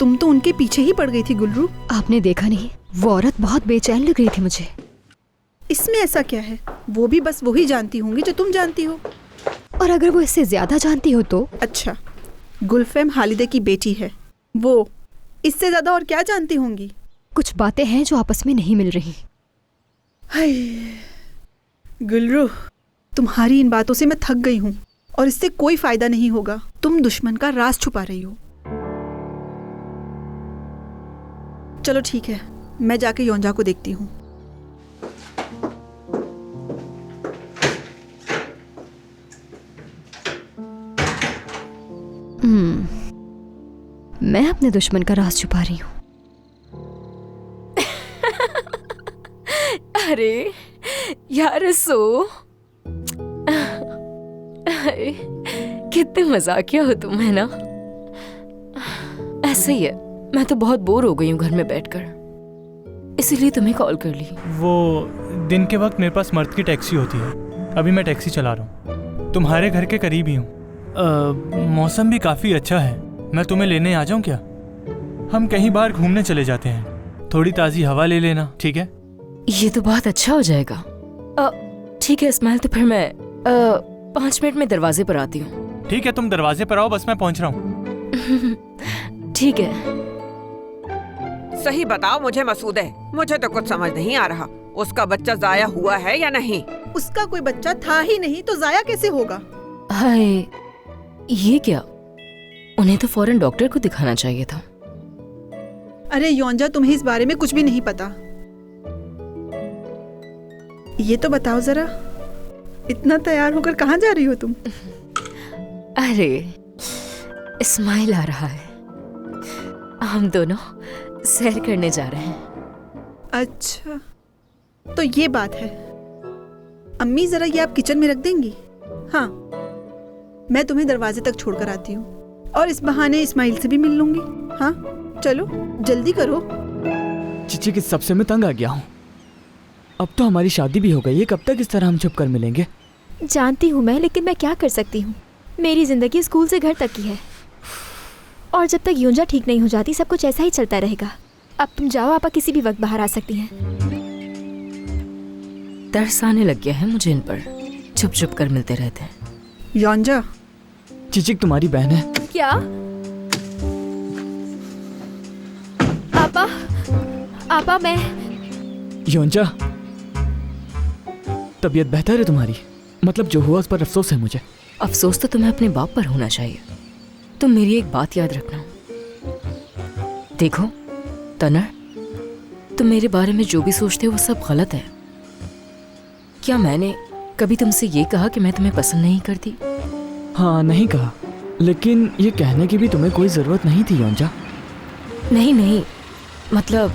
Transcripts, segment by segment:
तुम तो उनके पीछे ही पड़ गई थी गुलरू। आपने देखा नहीं, वो औरत बहुत बेचैन लग रही थी मुझे। इसमें ऐसा क्या है? वो भी बस वही जानती होंगी जो तुम जानती हो। और अगर वो इससे ज्यादा जानती हो तो? अच्छा, गुलफेम हालिदे की बेटी है, वो इससे ज्यादा और क्या जानती होंगी? कुछ बातें हैं जो आपस में नहीं मिल रही। हाय गुलरू, तुम्हारी इन बातों से मैं थक गई हूँ और इससे कोई फायदा नहीं होगा। तुम दुश्मन का राज छुपा रही हो। चलो ठीक है, मैं जाके योंजा को देखती हूँ। मैं अपने दुश्मन का राज छुपा रही हूँ। अरे यार सो कितने मजाकिया हो तुम, है ना? ऐसे ही है, मैं तो बहुत बोर हो गई हूँ घर में बैठकर, इसीलिए तुम्हें कॉल कर ली। वो दिन के वक्त मेरे पास मर्द की टैक्सी होती है, अभी मैं टैक्सी चला रहा हूँ। तुम्हारे घर के करीब ही हूँ। मौसम भी काफ़ी अच्छा है, मैं तुम्हें लेने आ जाऊँ क्या? हम कहीं बाहर घूमने चले जाते हैं, थोड़ी ताज़ी हवा ले लेना, ठीक है? ये तो बहुत अच्छा हो जाएगा। ठीक है इस्माइल, तो फिर मैं 5 मिनट में दरवाजे पर आती हूँ। ठीक है, तुम दरवाजे पर आओ, बस मैं पहुँच रहा हूँ। ठीक है। सही बताओ मुझे मसूदे, मुझे तो कुछ समझ नहीं आ रहा। उसका बच्चा जाया हुआ है या नहीं? उसका कोई बच्चा था ही नहीं तो जाया कैसे होगा? हाय, ये क्या? उन्हें तो फौरन डॉक्टर को दिखाना चाहिए था। अरे योंजा, तुम्हें इस बारे में कुछ भी नहीं पता। ये तो बताओ जरा, इतना तैयार होकर कहाँ जा रही हो तुम? अरे इस्माइल आ रहा है, हम दोनों सैर करने जा रहे हैं। अच्छा, तो ये बात है। अम्मी जरा ये आप किचन में रख देंगी? हाँ, मैं तुम्हें दरवाजे तक छोड़कर आती हूँ और इस बहाने इस्माइल से भी मिल लूंगी। हाँ चलो जल्दी करो। चिची, किस सबसे मैं तंग आ गया हूँ। अब तो हमारी शादी भी हो गई है, कब तक इस तरह हम छुप कर मिलेंगे? जानती हूँ मैं, लेकिन मैं क्या कर सकती हूँ। मेरी जिंदगी स्कूल से घर तक की है और जब तक योंजा ठीक नहीं हो जाती सब कुछ ऐसा ही चलता रहेगा। अब तुम जाओ, आपा किसी भी वक्त बाहर आ सकती हैं। तरस आने लग गया है मुझे इन पर, छुप छुप कर मिलते रहते हैं। योंजा, चिचिक तुम्हारी बहन है। क्या? आपा, आपा मैं। योंजा, तबीयत बेहतर है तुम्हारी? मतलब जो हुआ उस पर अफसोस है मुझे। अफसोस तो तुम्हें अपने बाप पर होना चाहिए। तुम मेरी एक बात याद रखना। देखो तनर, तुम मेरे बारे में जो भी सोचते हो वो सब गलत है। क्या मैंने कभी तुमसे ये कहा कि मैं तुम्हें पसंद नहीं करती? हाँ, नहीं कहा, लेकिन ये कहने की भी तुम्हें कोई जरूरत नहीं थी योंजा। नहीं नहीं, मतलब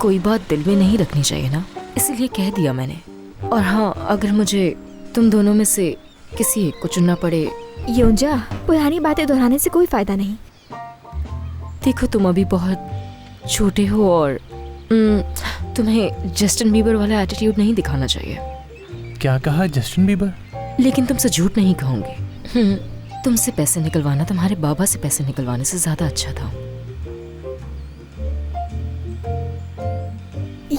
कोई बात दिल में नहीं रखनी चाहिए ना, इसीलिए कह दिया मैंने। और हाँ, अगर मुझे तुम दोनों में से किसी एक को चुनना पड़े। योंजा, पुरानी बातें दोहराने से कोई फायदा नहीं। देखो तुम अभी बहुत छोटे हो और तुम्हें जस्टिन बीबर वाला एटीट्यूड नहीं दिखाना चाहिए। क्या कहा? Justin Bieber? लेकिन तुमसे झूठ नहीं कहूंगी। तुमसे पैसे निकलवाना तुम्हारे बाबा से पैसे निकलवाने से ज्यादा अच्छा था।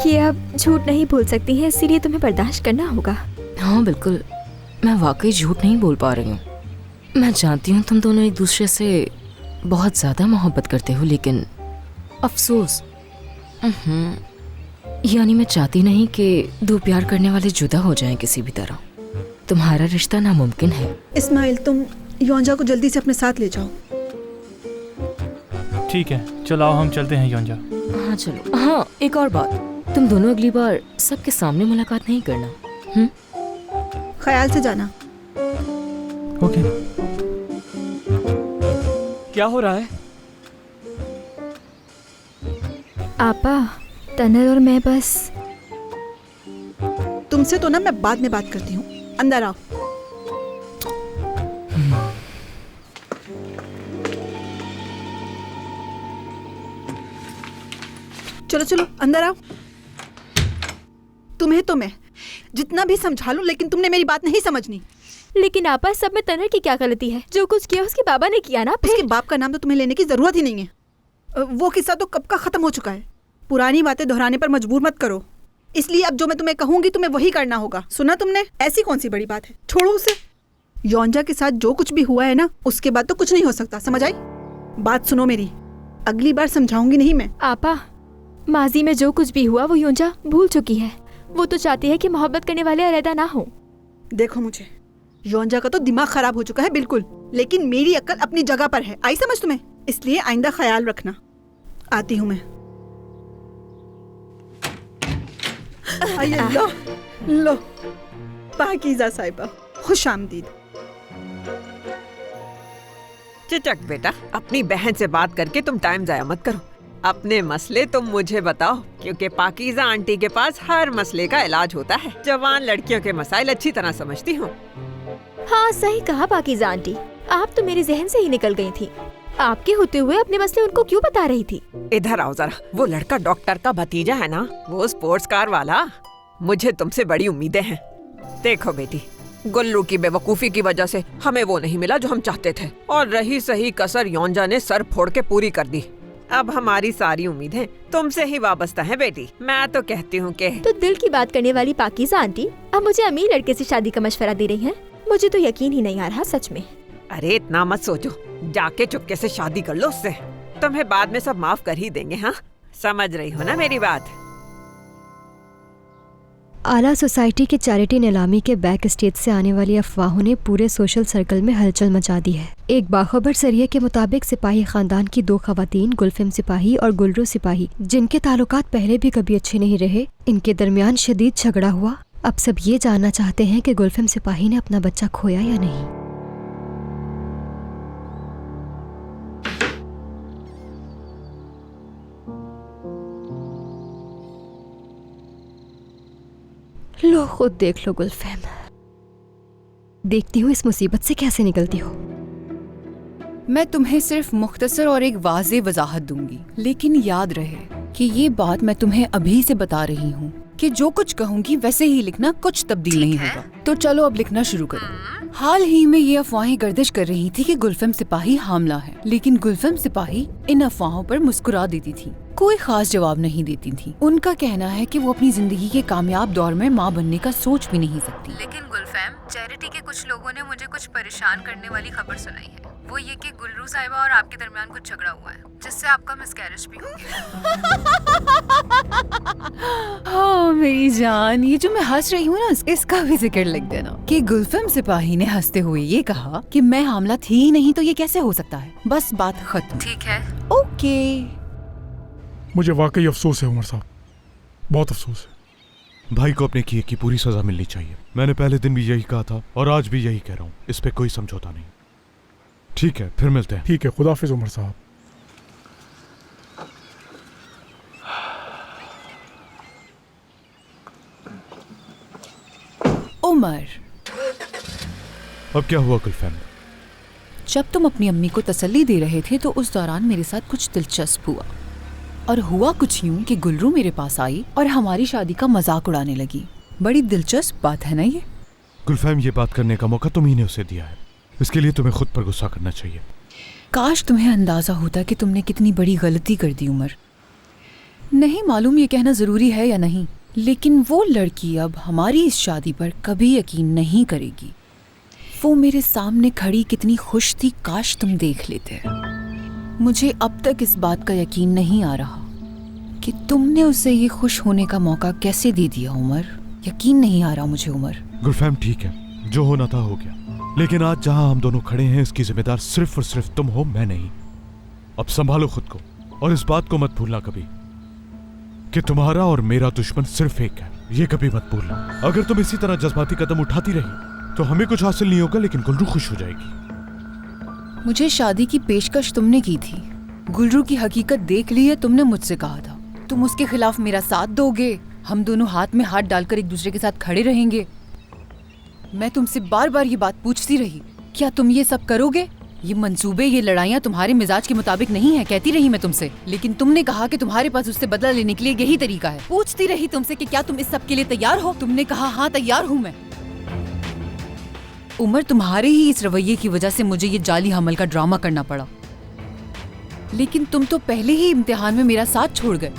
ये आप झूठ नहीं बोल सकती हैं, इसीलिए तुम्हें बर्दाश्त करना होगा। हाँ बिल्कुल, मैं वाकई झूठ नहीं बोल पा रही हूँ। मैं जानती हूँ तुम दोनों एक दूसरे से बहुत ज्यादा मोहब्बत करते हो, लेकिन अफसोस, यानी मैं चाहती नहीं कि दो प्यार करने वाले जुदा हो जाएं किसी भी तरह। तुम्हारा रिश्ता नामुमकिन है। इस्माइल, तुम योंजा को जल्दी से अपने साथ ले जाओ। ठीक है, चलो आओ हम चलते हैं योंजा। हाँ चलो। हाँ, एक और बात, तुम दोनों अगली बार सबके सामने मुलाकात नहीं करना। ख्याल से जाना। ओके। क्या हो रहा है? आपा, तनर और मैं बस। तुमसे तो ना मैं बाद में बात करती हूँ, अंदर आओ। चलो चलो अंदर आओ। तुम्हें तो मैं जितना भी समझा लूं, लेकिन तुमने मेरी बात नहीं समझनी। लेकिन आपा, सब में तनर की क्या गलती है? जो कुछ किया उसके बाबा ने किया ना। उसके बाप का नाम तो तुम्हें लेने की जरूरत ही नहीं है। वो किस्सा तो कब का खत्म हो चुका है। पुरानी बातें दोहराने पर मजबूर मत करो। इसलिए अब जो मैं तुम्हें कहूंगी तुम्हें वही करना होगा। सुना तुमने? ऐसी कौन सी बड़ी बात है, छोड़ो उसे। योंजा के साथ जो कुछ भी हुआ है ना, उसके बाद तो कुछ नहीं हो सकता, समझ आई? बात सुनो मेरी, अगली बार समझाऊंगी नहीं मैं। आपा, माजी में जो कुछ भी हुआ वो योंजा भूल चुकी है। वो तो चाहती है कि मोहब्बत करने वाले अलहदा ना हो। देखो मुझे, योंजा का तो दिमाग खराब हो चुका है बिल्कुल, लेकिन मेरी अक्ल अपनी जगह पर है। आई समझ तुम्हें? इसलिए आइंदा ख्याल रखना। आती हूँ मैं। आइए, लो लो पाकीज़ा साहिबा, खुश आमदीद। चिचक बेटा, अपनी बहन से बात करके तुम टाइम जाया मत करो। अपने मसले तुम मुझे बताओ, क्योंकि पाकीज़ा आंटी के पास हर मसले का इलाज होता है। जवान लड़कियों के मसाइल अच्छी तरह समझती हूँ। हाँ सही कहा पाकीज़ा आंटी, आप तो मेरे जहन से ही निकल गई थी। आपके होते हुए अपने मसले उनको क्यों बता रही थी? इधर आओ जरा। वो लड़का डॉक्टर का भतीजा है ना, वो स्पोर्ट्स कार वाला। मुझे तुमसे बड़ी उम्मीदें हैं। देखो बेटी, गुल्लू की बेवकूफी की वजह से हमें वो नहीं मिला जो हम चाहते थे, और रही सही कसर योंजा ने सर फोड़ के पूरी कर दी। अब हमारी सारी उम्मीदें तुमसे ही वाबस्ता हैं बेटी। मैं तो कहती हूँ कि तो दिल की बात करने वाली पाकीज़ा आंटी अब मुझे अमीर लड़के से शादी का मशवरा दे रही हैं। मुझे तो यकीन ही नहीं आ रहा सच में। अरे इतना मत सोचो, जाके चुपके से शादी कर लो उससे। तुम्हें बाद में सब माफ कर ही देंगे। हाँ, समझ रही हो ना मेरी बात? आला सोसाइटी की चैरिटी नीलामी के बैक स्टेज से आने वाली अफवाहों ने पूरे सोशल सर्कल में हलचल मचा दी है। एक बाखबर सरिये के मुताबिक सिपाही खानदान की 2 खवातीन, गुलफिम सिपाही और गुलरू सिपाही, जिनके ताल्लुकात पहले भी कभी अच्छे नहीं रहे, इनके दरमियान शदीद झगड़ा हुआ। अब सब ये जानना चाहते हैं कि गुलफिम सिपाही ने अपना बच्चा खोया या नहीं। लो खुद देख लो गुलफैम, देखती हूँ इस मुसीबत से कैसे निकलती हो। मैं तुम्हें सिर्फ मुख्तसर और एक वाज़ेह वजाहत दूंगी, लेकिन याद रहे कि ये बात मैं तुम्हें अभी से बता रही हूँ कि जो कुछ कहूँगी वैसे ही लिखना, कुछ तब्दील नहीं होगा। तो चलो अब लिखना शुरू करो। हाल ही में ये अफवाहें गर्दिश कर रही थी कि गुलफिम सिपाही हामला है, लेकिन गुलफिम सिपाही इन अफवाहों पर मुस्कुरा देती थी, कोई खास जवाब नहीं देती थी। उनका कहना है कि वो अपनी जिंदगी के कामयाब दौर में माँ बनने का सोच भी नहीं सकती। लेकिन गुलफैम, चैरिटी के कुछ लोगों ने मुझे कुछ परेशान करने वाली खबर सुनाई है। वो ये कि गुलरू साहिबा और आपके दरमियान कुछ झगड़ा हुआ है, जिससे आपका मिसकैरेज भी हो गया। हाँ मेरी जान, ये जो मैं हंस रही हूँ ना, इसका भी जिक्र लिख देना कि गुलफिम सिपाही ने हंसते हुए ये कहा कि मैं हामला थी ही नहीं, तो ये कैसे हो सकता है। बस बात खत्म। ठीक है। ओके। मुझे वाकई अफसोस है उमर साहब, बहुत अफसोस है। भाई को अपने किए की पूरी सजा मिलनी चाहिए। मैंने पहले दिन भी यही कहा था और आज भी यही कह रहा हूँ, इस पे कोई समझौता नहीं। ठीक है, फिर मिलते हैं। ठीक है, खुदा हाफिज उमर साहब। उमर, अब क्या हुआ गुलफैम? जब तुम अपनी अम्मी को तसल्ली दे रहे थे तो उस दौरान मेरे साथ कुछ दिलचस्प हुआ। और हुआ कुछ यूं कि गुलरू मेरे पास आई और हमारी शादी का मजाक उड़ाने लगी। बड़ी दिलचस्प बात है ना ये? गुलफैम, ये बात करने का मौका तुम ही ने उसे दिया है, इसके लिए तुम्हें खुद पर गुस्सा करना चाहिए। काश तुम्हें अंदाजा होता कि तुमने कितनी बड़ी गलती कर दी उमर। नहीं मालूम ये कहना जरूरी है या नहीं, लेकिन वो लड़की अब हमारी इस शादी पर कभी यकीन नहीं करेगी। वो मेरे सामने खड़ी कितनी खुश थी, काश तुम देख लेते। मुझे अब तक इस बात का यकीन नहीं आ रहा कि तुमने उसे ये खुश होने का मौका कैसे दे दिया उमर। यकीन नहीं आ रहा मुझे उमर। गुलफैम, ठीक है, जो होना था हो गया, लेकिन आज जहां हम दोनों खड़े हैं इसकी जिम्मेदार सिर्फ और सिर्फ तुम हो, मैं नहीं। अब संभालो खुद को और इस बात को मत भूलना कभी कि तुम्हारा और मेरा दुश्मन सिर्फ एक है, ये कभी मत भूलना। अगर तुम इसी तरह जज्बाती कदम उठाती रही तो हमें कुछ हासिल नहीं होगा, लेकिन गुलरू खुश हो जाएगी। मुझे शादी की पेशकश तुमने की थी, गुलरू की हकीकत देख ली है तुमने मुझसे कहा था। तुम उसके खिलाफ मेरा साथ दोगे, हम दोनों हाथ में हाथ डालकर एक दूसरे के साथ खड़े रहेंगे। मैं तुमसे बार बार ये बात पूछती रही, क्या तुम ये सब करोगे? ये मंसूबे, ये लड़ाइयाँ तुम्हारे मिजाज के मुताबिक नहीं है, कहती रही मैं तुमसे, लेकिन तुमने कहा कि तुम्हारे पास उससे बदला लेने के लिए यही तरीका है। पूछती रही तुमसे कि क्या तुम इस सब के लिए तैयार हो? तुमने कहा हाँ तैयार हूँ मैं। उमर, तुम्हारे ही इस रवैये की वजह से मुझे ये जाली हमल का ड्रामा करना पड़ा। लेकिन तुम तो पहले ही इम्तिहान में मेरा साथ छोड़ गए।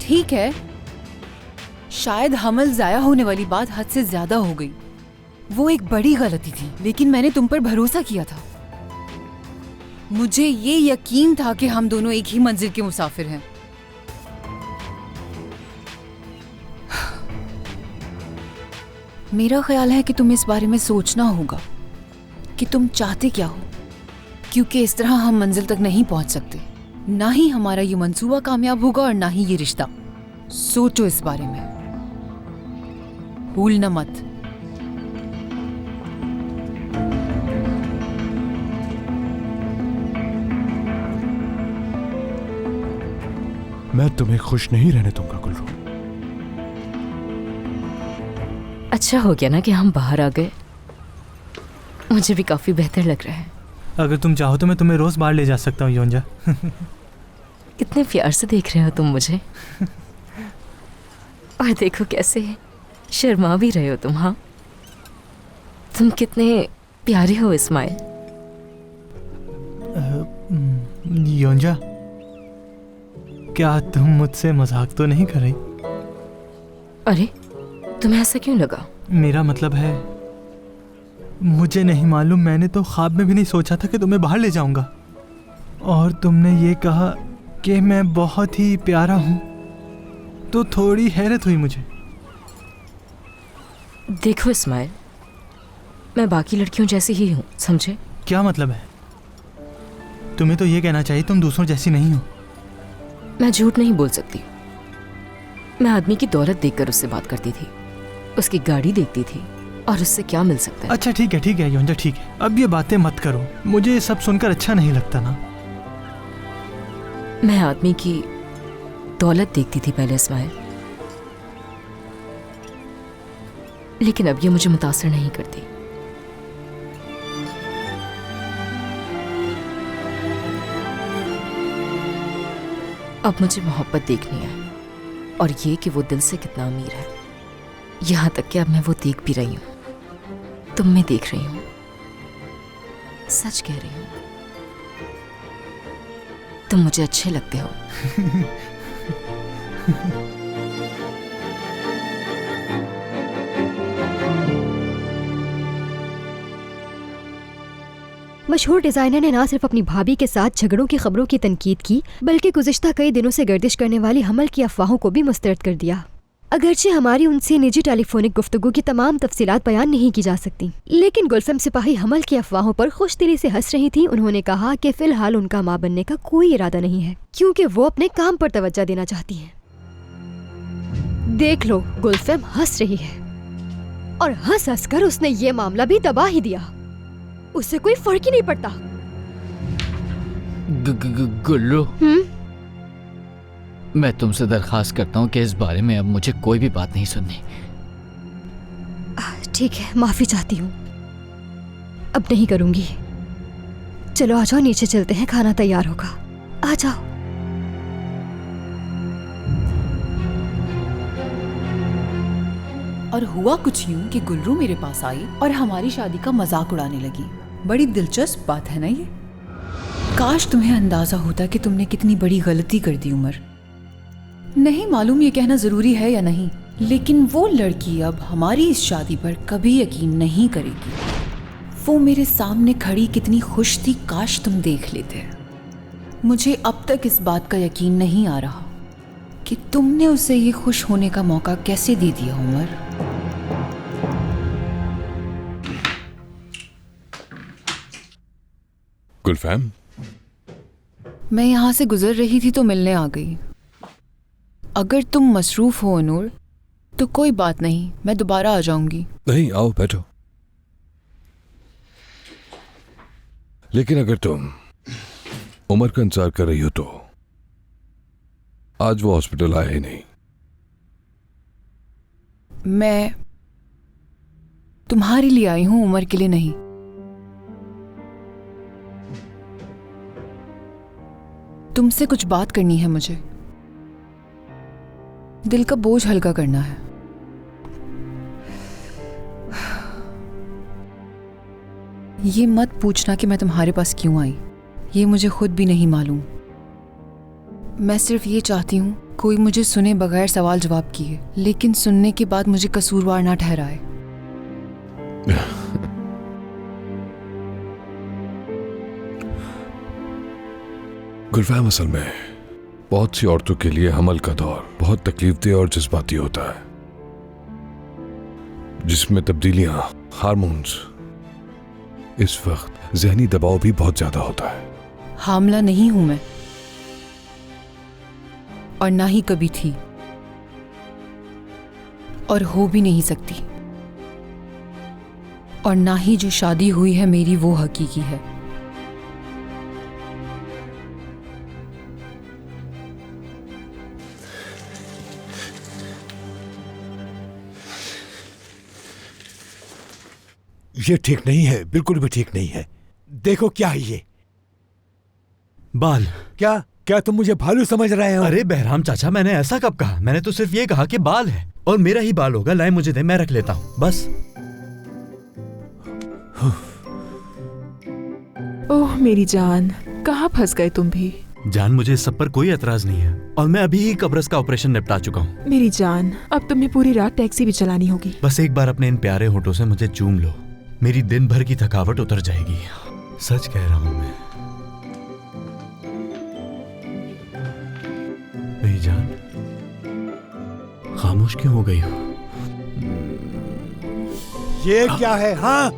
ठीक है, शायद हमल जाया होने वाली बात हद से ज्यादा हो गई, वो एक बड़ी गलती थी, लेकिन मैंने तुम पर भरोसा किया था। मुझे ये यकीन था कि हम दोनों एक ही मंजिल के मुसाफिर हैं। मेरा ख्याल है कि तुम्हें इस बारे में सोचना होगा कि तुम चाहते क्या हो, क्योंकि इस तरह हम मंजिल तक नहीं पहुंच सकते। ना ही हमारा ये मंसूबा कामयाब होगा और ना ही ये रिश्ता। सोचो इस बारे में, भूलना मत। मैं तुम्हें खुश नहीं रहने दूंगा गुल्रू। अच्छा हो गया ना कि हम बाहर आ गए, मुझे भी काफी बेहतर लग रहा है। अगर तुम चाहो तो मैं तुम्हें रोज बाहर ले जा सकता हूँ योंजा। कितने प्यार से देख रहे हो तुम मुझे। और देखो कैसे शर्मा भी रहे हो तुम। हाँ, तुम कितने प्यारे हो इस्माइल। योंजा, क्या तुम मुझसे मजाक तो नहीं कर रही? अरे तुम्हें ऐसा क्यों लगा? मेरा मतलब है, मुझे नहीं मालूम, मैंने तो ख्वाब में भी नहीं सोचा था कि तुम्हें बाहर ले जाऊंगा। और तुमने ये कहा कि मैं बहुत ही प्यारा हूं, तो थोड़ी हैरत हुई मुझे। देखो इस्माइल, मैं बाकी लड़कियों जैसी ही हूँ, समझे? क्या मतलब है? तुम्हें तो ये कहना चाहिए तुम दूसरों जैसी नहीं हो। मैं झूठ नहीं बोल सकती। मैं आदमी की दौलत देखकर उससे बात करती थी, उसकी गाड़ी देखती थी, और उससे क्या मिल सकता है? अच्छा ठीक है योंजा, ठीक है, अब ये बातें मत करो, मुझे ये सब सुनकर अच्छा नहीं लगता ना। मैं आदमी की दौलत देखती थी पहले इस्माइल, लेकिन अब ये मुझे मुतासिर नहीं करती। अब मुझे मोहब्बत देखनी है, और ये कि वो दिल से कितना अमीर है। यहां तक कि अब मैं वो देख भी रही हूं, तुम में देख रही हूं। सच कह रही हूं, तुम मुझे अच्छे लगते हो। मशहूर डिजाइनर ने ना सिर्फ अपनी भाभी के साथ झगड़ों की खबरों की तनकीद की, बल्कि गुज़िश्ता कई दिनों से गर्दिश करने वाली हमल की अफवाहों को भी मुस्तरद कर दिया। अगरचे हमारी उनसे निजी टेलीफोनिक गुफ्तगू की तमाम तफसीलात बयान नहीं की जा सकती, लेकिन गुलफम सिपाही हमल की अफवाहों पर खुश दिली से हंस रही थी। उन्होंने कहा कि फिलहाल उनका मां बनने का कोई इरादा नहीं है, क्योंकि वो अपने काम पर तवज्जो देना चाहती हैं। देख लो, गुलफम हंस रही है, और हंस हंस कर उसने ये मामला भी दबा ही दिया। उससे कोई फर्क ही नहीं पड़ता। गुल्लू, मैं तुमसे दरखास्त करता हूँ कि इस बारे में अब मुझे कोई भी बात नहीं सुननी। ठीक है, माफी चाहती हूँ, अब नहीं करूंगी। चलो आ जाओ, नीचे चलते हैं, खाना तैयार होगा। आ जाओ। और हुआ कुछ यूं कि गुल्रू मेरे पास आई और हमारी शादी का मजाक उड़ाने लगी। बड़ी दिलचस्प बात है ना ये। काश तुम्हें अंदाजा होता कि तुमने कितनी बड़ी गलती कर दी उमर। नहीं मालूम ये कहना जरूरी है या नहीं, लेकिन वो लड़की अब हमारी इस शादी पर कभी यकीन नहीं करेगी। वो मेरे सामने खड़ी कितनी खुश थी, काश तुम देख लेते। मुझे अब तक इस बात का यकीन नहीं आ रहा कि तुमने उसे ये खुश होने का मौका कैसे दे दिया उमर। गुलफैम, मैं यहाँ से गुजर रही थी तो मिलने आ गई। अगर तुम मसरूफ हो अनूर तो कोई बात नहीं, मैं दोबारा आ जाऊंगी। नहीं, आओ बैठो। लेकिन अगर तुम उमर का इंतजार कर रही हो तो आज वो हॉस्पिटल आया ही नहीं। मैं तुम्हारे लिए आई हूं, उमर के लिए नहीं। तुमसे कुछ बात करनी है मुझे, दिल का बोझ हल्का करना है। ये मत पूछना कि मैं तुम्हारे पास क्यों आई। ये मुझे खुद भी नहीं मालूम। मैं सिर्फ ये चाहती हूँ कोई मुझे सुने बगैर सवाल जवाब किए, लेकिन सुनने के बाद मुझे कसूरवार ना ठहराए। गुलफैम, असल में बहुत सी औरतों के लिए हमल का दौर बहुत तकलीफदेह और जज्बाती होता है, जिसमें तब्दीलियां, हार्मोन्स, इस वक्त जहनी दबाव भी बहुत ज्यादा होता है। हामला नहीं हूं मैं, और ना ही कभी थी, और हो भी नहीं सकती, और ना ही जो शादी हुई है मेरी वो हकीकी है। ये ठीक नहीं है, बिल्कुल भी ठीक नहीं है। देखो क्या है ये बाल। क्या तुम मुझे भालू समझ रहे हो? अरे बहराम चाचा, मैंने ऐसा कब कहा? मैंने तो सिर्फ ये कहा कि बाल है और मेरा ही बाल होगा। लाए मुझे दे, मैं रख लेता हूँ बस। ओह मेरी जान, कहाँ फंस गए तुम भी? जान, मुझे इस सब पर कोई एतराज नहीं है और मैं अभी ही कब्रस का ऑपरेशन निपटा चुका हूँ। मेरी जान, अब तुम्हें पूरी रात टैक्सी भी चलानी होगी। बस एक बार अपने इन प्यारे होठों से मुझे चूम लो, मेरी दिन भर की थकावट उतर जाएगी। सच कह रहा हूँ मैं। मेरी जान, खामोश क्यों हो गई हो? ये क्या है? हाँ,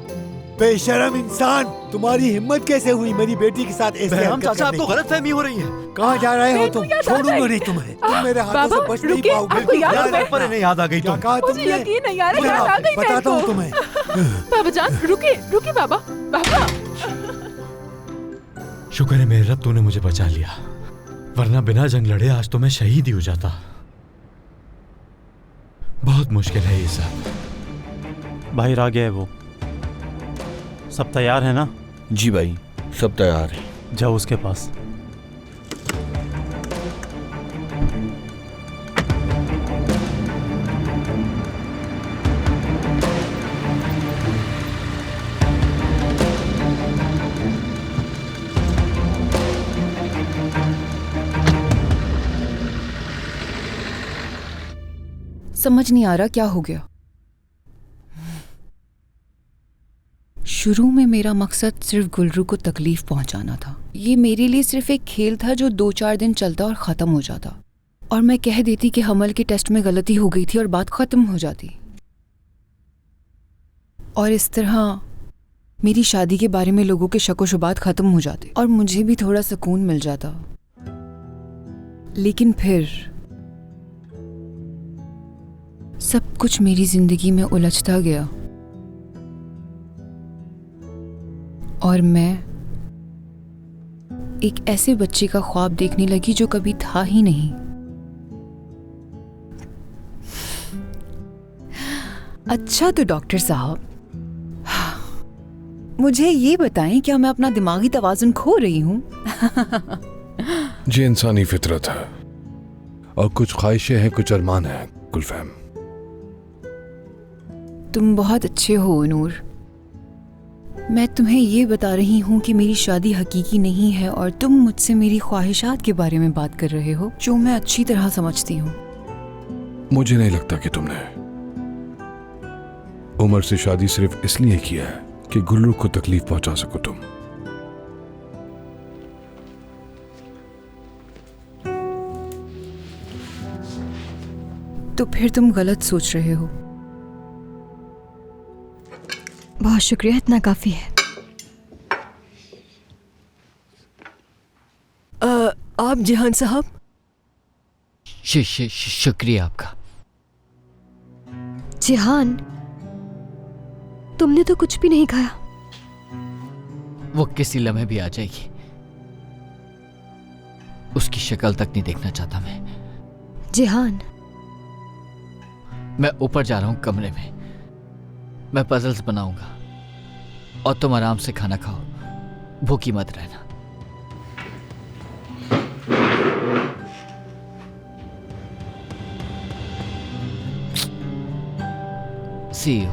बेशरम इंसान, तुम्हारी हिम्मत कैसे हुई मेरी बेटी के साथ ऐसे हरकत चाचा, करने आपको की? गलतफहमी हो रही है। कहाँ जा रहे हो तुम? छोड़ूंगा नहीं तुम्हें। तुम मेरे हाथों से बच नहीं पाओगे। याद आ गई क्या कहा तुमने? मुझे यकीन नहीं आ रहा, याद आ गई बताता हूँ तुम्हें। बाबा जान, रुके बाबा। शुक्र है मेरे रब, तूने मुझे बचा लिया, वरना बिना जंग लड़े आज तो मैं शहीद ही हो जाता। बहुत मुश्किल है ये सब। बाहर आ गया है वो। सब तैयार है ना? जी भाई, सब तैयार है। जाओ उसके पास। समझ नहीं आ रहा क्या हो गया। शुरू में मेरा मकसद सिर्फ गुलरू को तकलीफ पहुंचाना था। ये मेरे लिए सिर्फ एक खेल था जो 2-4 दिन चलता और ख़त्म हो जाता, और मैं कह देती कि हमल के टेस्ट में गलती हो गई थी और बात ख़त्म हो जाती। और इस तरह मेरी शादी के बारे में लोगों के शक व शुबात ख़त्म हो जाते और मुझे भी थोड़ा सुकून मिल जाता। लेकिन फिर सब कुछ मेरी जिंदगी में उलझता गया और मैं एक ऐसे बच्चे का ख्वाब देखने लगी जो कभी था ही नहीं। अच्छा तो डॉक्टर साहब, मुझे ये बताएं, क्या मैं अपना दिमागी तवाज़ुन खो रही हूँ? ये इंसानी फितरत है और कुछ ख्वाहिशें हैं, कुछ अरमान हैं गुलफैम। तुम बहुत अच्छे हो नूर। मैं तुम्हें ये बता रही हूँ कि मेरी शादी हकीकी नहीं है और तुम मुझसे मेरी ख्वाहिशात के बारे में बात कर रहे हो, जो मैं अच्छी तरह समझती हूँ। मुझे नहीं लगता कि तुमने उमर से शादी सिर्फ इसलिए किया है कि गुल्लू को तकलीफ पहुंचा सको तुम। तो फिर तुम गलत सोच रहे हो। बहुत शुक्रिया, इतना काफी है। आप जिहान साहब? शुक्रिया आपका। जिहान, तुमने तो कुछ भी नहीं खाया। वो किसी लम्हे भी आ जाएगी, उसकी शक्ल तक नहीं देखना चाहता मैं। जिहान, मैं ऊपर जा रहा हूँ कमरे में, मैं पजल्स बनाऊंगा और तुम आराम से खाना खाओ, भूखी मत रहना। See you.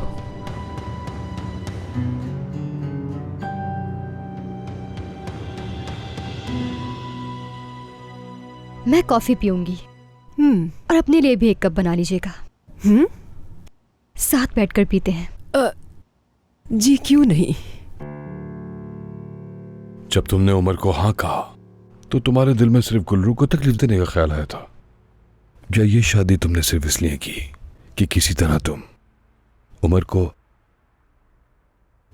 मैं कॉफी पीऊंगी और अपने लिए भी एक कप बना लीजिएगा। साथ बैठकर पीते हैं। जी क्यों नहीं। जब तुमने उमर को हाँ कहा तो तुम्हारे दिल में सिर्फ गुलरू को तकलीफ देने का ख्याल आया था, या ये शादी तुमने सिर्फ इसलिए की कि किसी तरह तुम उमर को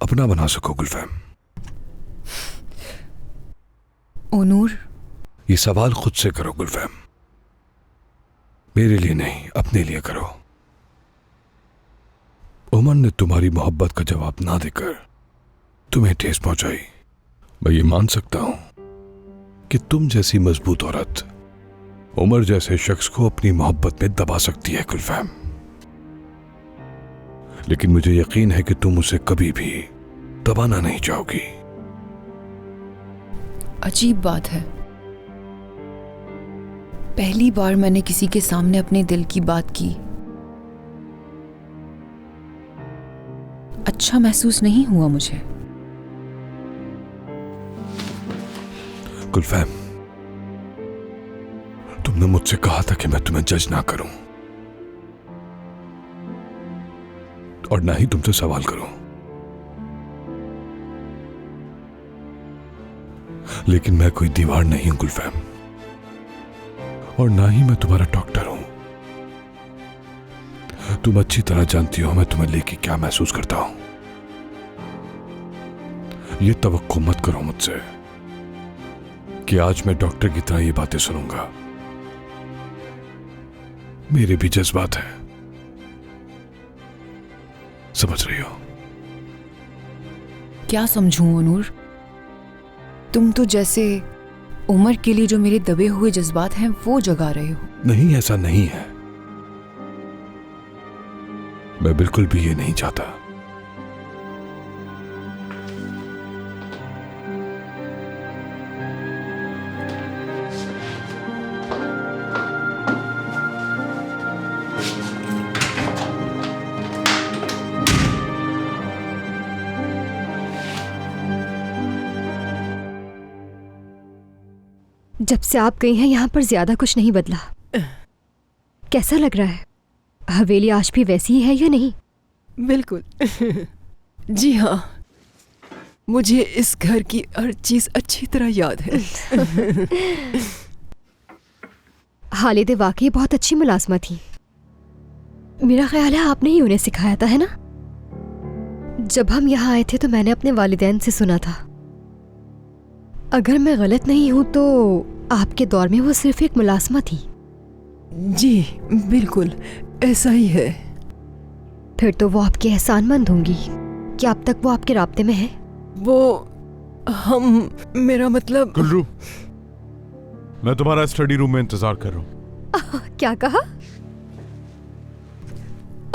अपना बना सको? गुलफैम, ओनूर, ये सवाल खुद से करो गुलफैम, मेरे लिए नहीं, अपने लिए करो। उमर ने तुम्हारी मोहब्बत का जवाब ना देकर तुम्हें ठेस पहुंचाई। मैं ये मान सकता हूं कि तुम जैसी मजबूत औरत उमर जैसे शख्स को अपनी मोहब्बत में दबा सकती है गुलफैम, लेकिन मुझे यकीन है कि तुम उसे कभी भी दबाना नहीं चाहोगी। अजीब बात है, पहली बार मैंने किसी के सामने अपने दिल की बात की। अच्छा महसूस नहीं हुआ मुझे। गुलफैम, तुमने मुझसे कहा था कि मैं तुम्हें जज ना करूं और ना ही तुमसे सवाल करूं, लेकिन मैं कोई दीवार नहीं हूं गुलफैम, और ना ही मैं तुम्हारा डॉक्टर हूं। तुम अच्छी तरह जानती हो मैं तुम्हें लेके क्या महसूस करता हूं। ये तवक्को मत करो मुझसे कि आज मैं डॉक्टर की तरह ये बातें सुनूंगा। मेरे भी जज्बात हैं, समझ रही हो? क्या समझूं ओनूर? तुम तो जैसे उमर के लिए जो मेरे दबे हुए जज्बात हैं वो जगा रहे हो। नहीं, ऐसा नहीं है। मैं बिल्कुल भी ये नहीं चाहता। जब से आप गई हैं यहाँ पर ज्यादा कुछ नहीं बदला। कैसा लग रहा है? हवेली आज भी वैसी ही है या नहीं? बिल्कुल। जी हाँ, मुझे इस घर की हर चीज अच्छी तरह याद है। हालिद वाकई बहुत अच्छी मुलाजमा थी। मेरा ख्याल है आपने ही उन्हें सिखाया था, है ना? जब हम यहाँ आए थे तो मैंने अपने वालिदैन से सुना था। अगर मैं गलत नहीं हूं तो आपके दौर में वो सिर्फ एक मुलाजमा थी। जी बिल्कुल ऐसा ही है। फिर तो वो आपकी एहसानमंद होंगी। क्या अब तक वो आपके राब्ते में है? वो मेरा मतलब। गुल्रू, मैं तुम्हारा स्टडी रूम में इंतजार कर रहा हूँ। क्या कहा?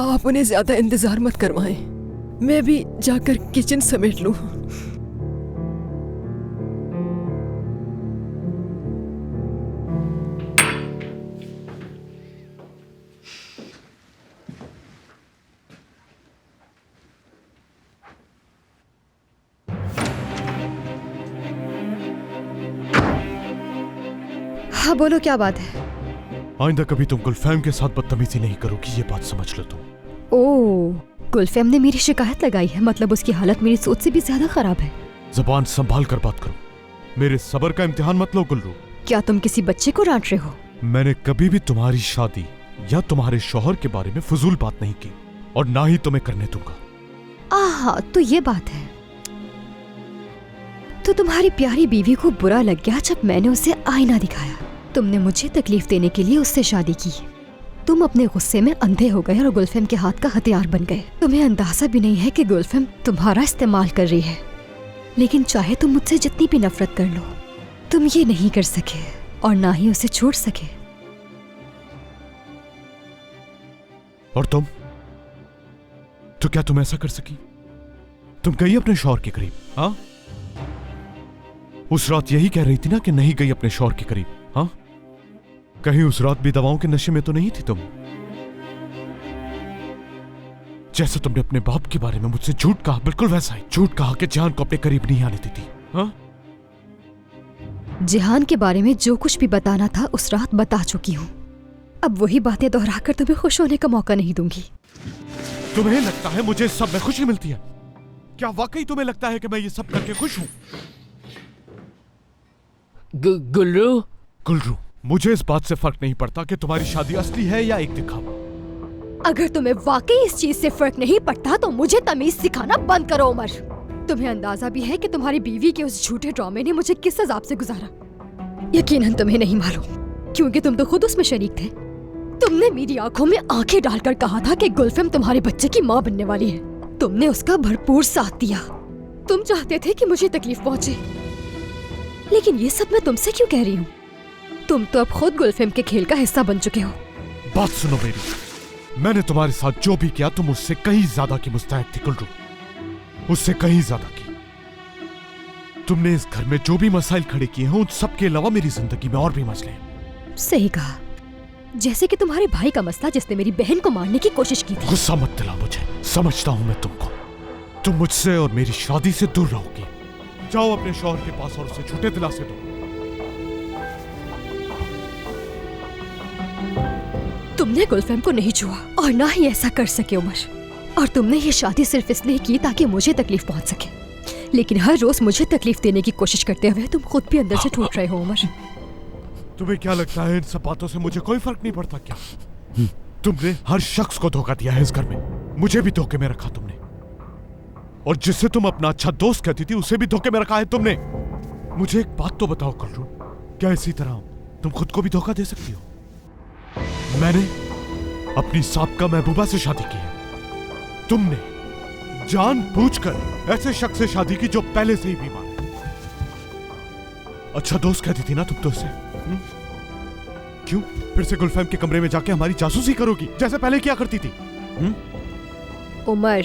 आप उन्हें ज्यादा इंतजार मत करवाएं, मैं भी जाकर किचन समेट लूं। हाँ बोलो, क्या बात है? आइंदा कभी तुम गुलफैम के साथ बदतमीजी नहीं करोगी, ये बात समझ लो तुम। ओह, गुलफैम ने मेरी शिकायत लगाई है, मतलब उसकी हालत मेरी सोच से भी ज्यादा खराब है। जबान संभाल कर बात करो, मेरे सब्र का इम्तिहान मत लो गुल्रू। क्या तुम किसी बच्चे को डांट रहे हो? मैंने कभी भी तुम्हारी शादी या तुम्हारे शौहर के बारे में फजूल बात नहीं की और ना ही तुम्हें करने दूंगा। आहा, तो ये बात है। तो तुम्हारी प्यारी बीवी को बुरा लग गया जब मैंने उसे आईना दिखाया। तुमने मुझे तकलीफ देने के लिए उससे शादी की। तुम अपने गुस्से में अंधे हो गए और गुलफैम के हाथ का हथियार बन गए। तुम्हें अंदाजा भी नहीं है कि गुलफैम तुम्हारा इस्तेमाल कर रही है, लेकिन चाहे तुम मुझसे जितनी भी नफरत कर लो, तुम ये नहीं कर सके और ना ही उसे छोड़ सके। और तुम तो क्या तुम ऐसा कर सकी? तुम गई अपने शौहर के करीब? हाँ, उस रात यही कह रही थी ना कि नहीं गई अपने शौहर के करीब। हाँ, कहीं उस रात भी दवाओं के नशे में तो नहीं थी तुम? जैसे तुमने अपने बाप के बारे में मुझसे झूठ कहा, बिल्कुल वैसा ही झूठ कहा कि जान को अपने करीब नहीं आने देती। हाँ, जिहान के बारे में जो कुछ भी बताना था उस रात बता चुकी हूँ। अब वही बातें दोहराकर तुम्हें खुश होने का मौका नहीं दूंगी। तुम्हें लगता है मुझे इस सब में खुशी मिलती है? क्या वाकई तुम्हें लगता है कि मैं ये सब करके खुश हूँ? गुल्रू, गुल्रू, मुझे इस बात से फर्क नहीं पड़ता कि तुम्हारी शादी असली है या एक दिखावा। अगर तुम्हें वाकई इस चीज से फर्क नहीं पड़ता तो मुझे तमीज सिखाना बंद करो उमर। तुम्हें अंदाजा भी है कि तुम्हारी बीवी के उस झूठे ड्रामे ने मुझे किस अजाब से गुजारा। यकीनन तुम्हें नहीं मालूम, क्योंकि तुम तो खुद उसमें शरीक थे। तुमने मेरी आंखों में आंखें डालकर कहा था कि गुलफिम तुम्हारे बच्चे की माँ बनने वाली है। तुमने उसका भरपूर साथ दिया। तुम चाहते थे कि मुझे तकलीफ पहुंचे, लेकिन ये सब मैं तुमसे क्यों कह रही हूँ? तुम तो अब खुद गुलफिम के खेल का हिस्सा बन चुके हो। बात सुनो मेरी, मैंने तुम्हारे साथ जो भी किया तुम उससे कहीं ज्यादा की मुस्तैद थी गुल्रू, उससे कहीं ज्यादा की। तुमने इस घर में जो भी मसाइल खड़े किए हैं उन सब के अलावा मेरी जिंदगी में और भी मसले हैं। सही कहा, जैसे कि तुम्हारे भाई का मसला जिसने मेरी बहन को मारने की कोशिश की थी। गुस्सा मत दिला मुझे, समझता हूं मैं तुमको। तुम मुझसे और मेरी शादी से दूर रहोगी। जाओ अपने शौहर के पास और उसे झूठे दिलासे दो। तुमने गुलफिम को नहीं छुआ और ना ही ऐसा कर सके उमर। और तुमने ये शादी सिर्फ इसलिए की ताकि मुझे तकलीफ पहुंच सके, लेकिन हर रोज मुझे तकलीफ देने की कोशिश करते हुए तुम खुद भी अंदर से टूट रहे हो उमर। तुम्हें क्या लगता है इन सब बातों से मुझे कोई फर्क नहीं पड़ता क्या? तुमने हर शख्स को धोखा दिया है इस घर में। मुझे भी धोखे में रखा तुमने, और जिससे तुम अपना अच्छा दोस्त कहती थी उसे भी धोखे में रखा है तुमने। मुझे एक बात तो बताओ गुल्रू, क्या इसी तरह तुम खुद को भी धोखा दे सकती हो? मैंने अपनी साबका महबूबा से शादी की है, तुमने जानबूझकर ऐसे शख्स से शादी की जो पहले से ही बीमार है। अच्छा दोस्त कहती थी ना तुम तो उसे। क्यों फिर से गुलफैम के कमरे में जाके हमारी जासूसी करोगी जैसे पहले किया करती थी? उमर,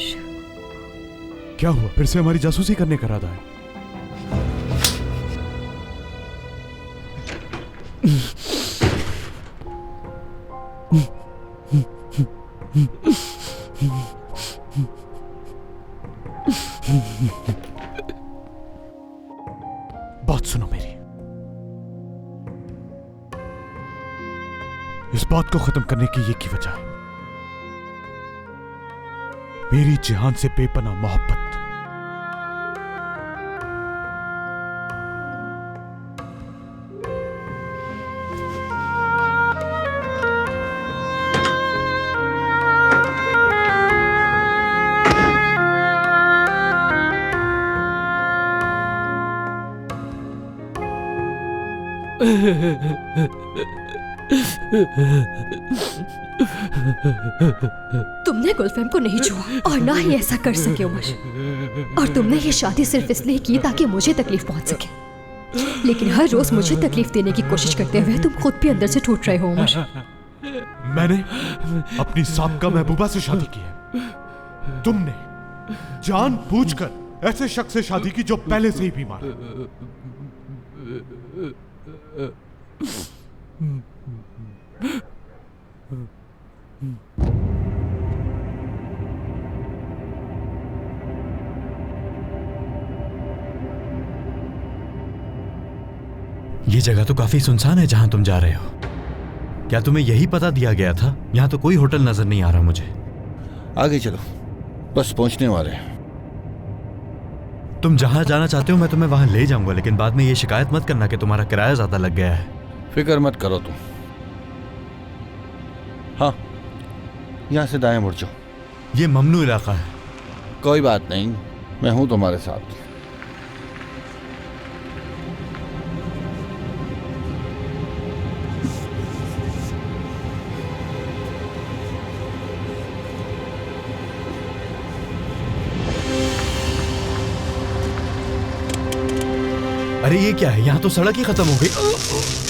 क्या हुआ, फिर से हमारी जासूसी करने का इरादा है? बात सुनो मेरी, इस बात को खत्म करने की एक ही वजह है, मेरी जिहान से बेपनाह मोहब्बत। तुमने गुलफैम को नहीं छुआ और ना ही ऐसा कर सके उमर। और तुमने ये शादी सिर्फ इसलिए की ताकि मुझे तकलीफ पहुंच सके, लेकिन हर रोज मुझे तकलीफ देने की कोशिश करते हुए तुम खुद भी अंदर से टूट रहे हो उमर। मैंने अपनी साबका महबूबा से शादी की है, तुमने जानबूझकर ऐसे शख्स से शादी की जो पहले से ही बीमार है। ये जगह तो काफी सुनसान है जहां तुम जा रहे हो। क्या तुम्हें यही पता दिया गया था? यहां तो कोई होटल नजर नहीं आ रहा मुझे। आगे चलो, बस पहुंचने वाले हैं। तुम जहां जाना चाहते हो मैं तुम्हें वहां ले जाऊंगा, लेकिन बाद में ये शिकायत मत करना कि तुम्हारा किराया ज्यादा लग गया है। फिक्र मत करो तुम। हाँ, यहाँ से दाएं मुड़ जाओ। ये ममनू इलाका है। कोई बात नहीं, मैं हूं तुम्हारे साथ। अरे ये क्या है, यहाँ तो सड़क ही खत्म हो गई।